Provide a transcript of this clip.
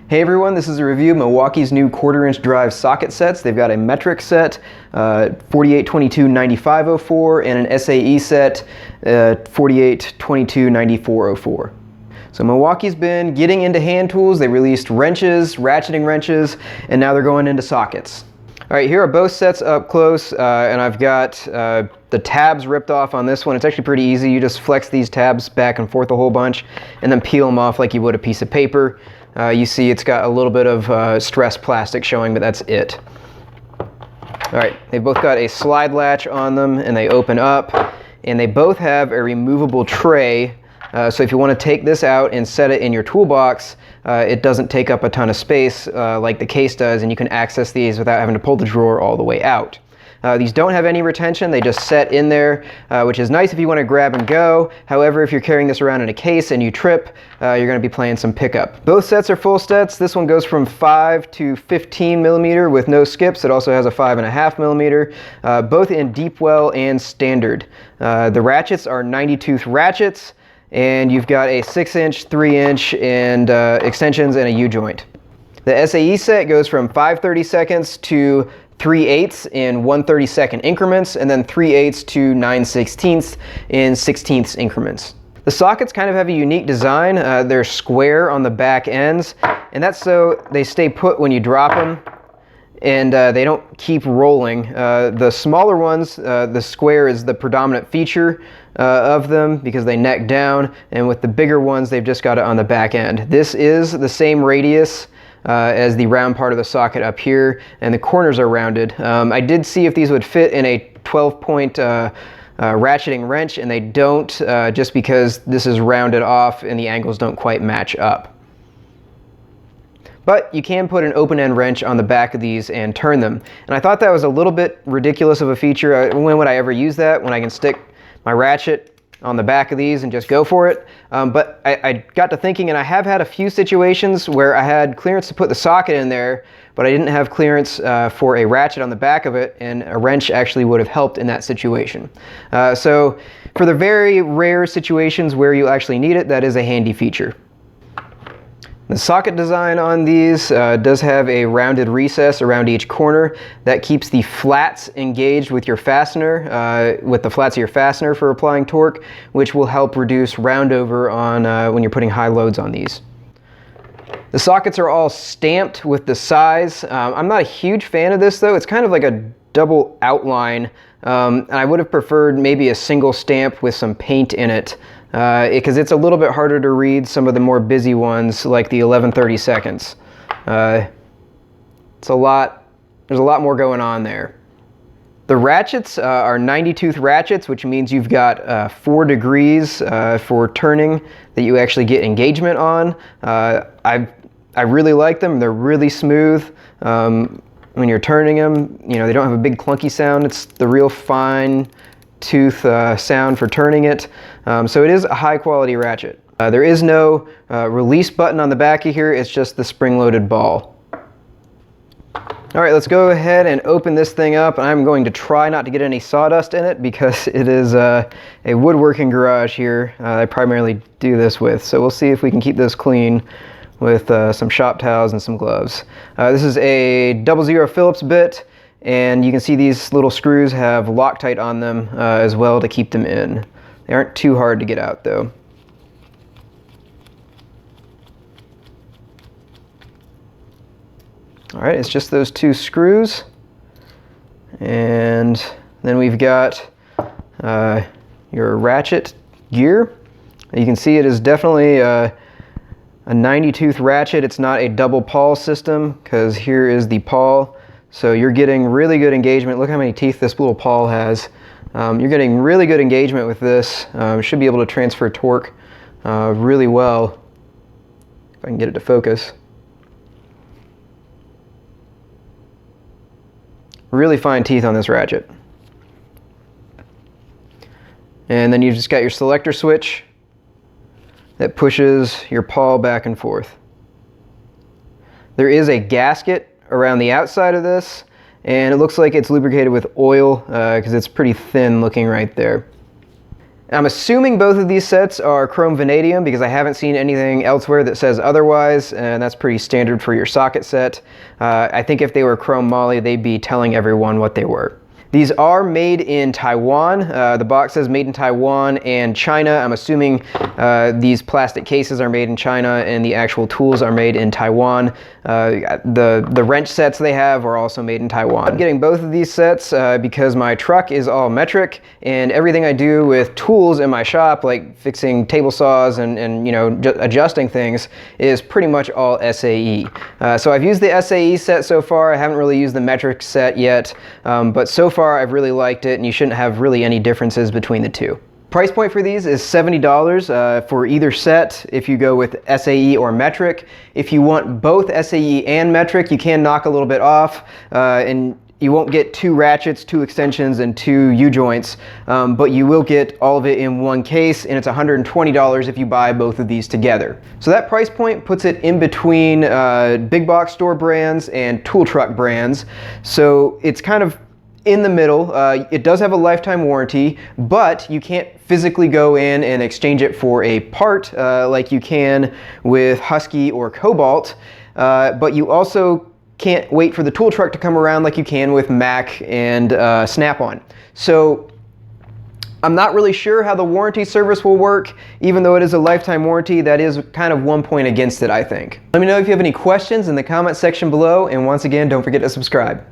Hey everyone, this is a review of Milwaukee's new 1/4-inch drive socket sets. They've got a metric set, 4822-9504, and an SAE set, 4822-9404. So Milwaukee's been getting into hand tools. They released wrenches, ratcheting wrenches, and now they're going into sockets. All right, here are both sets up close, and I've got the tabs ripped off on this one. It's actually pretty easy. You just flex these tabs back and forth a whole bunch, and then peel them off like you would a piece of paper. You see it's got a little bit of stressed plastic showing, but that's it. All right, they've both got a slide latch on them, and they open up, and they both have a removable tray. So if you want to take this out and set it in your toolbox, it doesn't take up a ton of space like the case does, and you can access these without having to pull the drawer all the way out. These don't have any retention. They just set in there, which is nice if you want to grab and go. However, if you're carrying this around in a case and you trip, you're going to be playing some pickup. Both sets are full sets. This one goes from 5 to 15 millimeter with no skips. It also has a 5.5 millimeter, both in deep well and standard. The ratchets are 90-tooth ratchets, and you've got a 6-inch, 3-inch, and extensions and a U-joint. The SAE set goes from 5/32 to 3/8 in 1/32 increments, and then 3/8 to 9/16 in 16ths increments. The sockets kind of have a unique design. They're square on the back ends, and that's so they stay put when you drop them, and they don't keep rolling. The smaller ones, the square is the predominant feature of them because they neck down, and with the bigger ones, they've just got it on the back end. This is the same radius as the round part of the socket up here, and the corners are rounded. I did see if these would fit in a 12-point ratcheting wrench, and they don't, just because this is rounded off and the angles don't quite match up. But you can put an open-end wrench on the back of these and turn them. And I thought that was a little bit ridiculous of a feature. When would I ever use that? When I can stick my ratchet on the back of these and just go for it. But I got to thinking, and I have had a few situations where I had clearance to put the socket in there, but I didn't have clearance for a ratchet on the back of it, and a wrench actually would have helped in that situation. So for the very rare situations where you actually need it, that is a handy feature. The socket design on these does have a rounded recess around each corner that keeps the flats engaged with your fastener, with the flats of your fastener for applying torque, which will help reduce roundover on when you're putting high loads on these. The sockets are all stamped with the size. I'm not a huge fan of this though. It's kind of like a double outline, and I would have preferred maybe a single stamp with some paint in it. Because it's a little bit harder to read some of the more busy ones like the 11/32. There's a lot more going on there. The ratchets are 90-tooth ratchets, which means you've got 4 degrees for turning that you actually get engagement on. I really like them. They're really smooth. When you're turning them, you know, they don't have a big clunky sound. It's the real fine tooth sound for turning it. So it is a high quality ratchet. There is no release button on the back of here. It's just the spring-loaded ball. All right, let's go ahead and open this thing up. I'm going to try not to get any sawdust in it because it is a woodworking garage here I primarily do this with. So we'll see if we can keep this clean with some shop towels and some gloves. This is a 00 Phillips bit, and you can see these little screws have Loctite on them as well to keep them in. They aren't too hard to get out though. All right, it's just those 2 screws. And then we've got your ratchet gear. You can see it is definitely a 90-tooth ratchet. It's not a double pawl system because here is the pawl. So you're getting really good engagement. Look how many teeth this little pawl has. You're getting really good engagement with this. Should be able to transfer torque really well. If I can get it to focus. Really fine teeth on this ratchet. And then you've just got your selector switch that pushes your pawl back and forth. There is a gasket around the outside of this, and it looks like it's lubricated with oil because it's pretty thin looking right there. I'm assuming both of these sets are chrome vanadium because I haven't seen anything elsewhere that says otherwise, and that's pretty standard for your socket set. I think if they were chrome moly, they'd be telling everyone what they were. These are made in Taiwan. The box says made in Taiwan and China. I'm assuming these plastic cases are made in China and the actual tools are made in Taiwan. The wrench sets they have are also made in Taiwan. I'm getting both of these sets because my truck is all metric, and everything I do with tools in my shop, like fixing table saws and you know, adjusting things, is pretty much all SAE. So I've used the SAE set so far. I haven't really used the metric set yet, but so far I've really liked it, and you shouldn't have really any differences between the two. Price point for these is $70 for either set if you go with SAE or metric. If you want both SAE and metric, you can knock a little bit off, and you won't get 2 ratchets, 2 extensions, and 2 U-joints, but you will get all of it in one case, and it's $120 if you buy both of these together. So that price point puts it in between big box store brands and tool truck brands. So it's kind of in the middle. It does have a lifetime warranty, but you can't physically go in and exchange it for a part like you can with Husky or Cobalt, but you also can't wait for the tool truck to come around like you can with Mac and Snap-on. So I'm not really sure how the warranty service will work. Even though it is a lifetime warranty, that is kind of one point against it, I think. Let me know if you have any questions in the comment section below, and once again, don't forget to subscribe.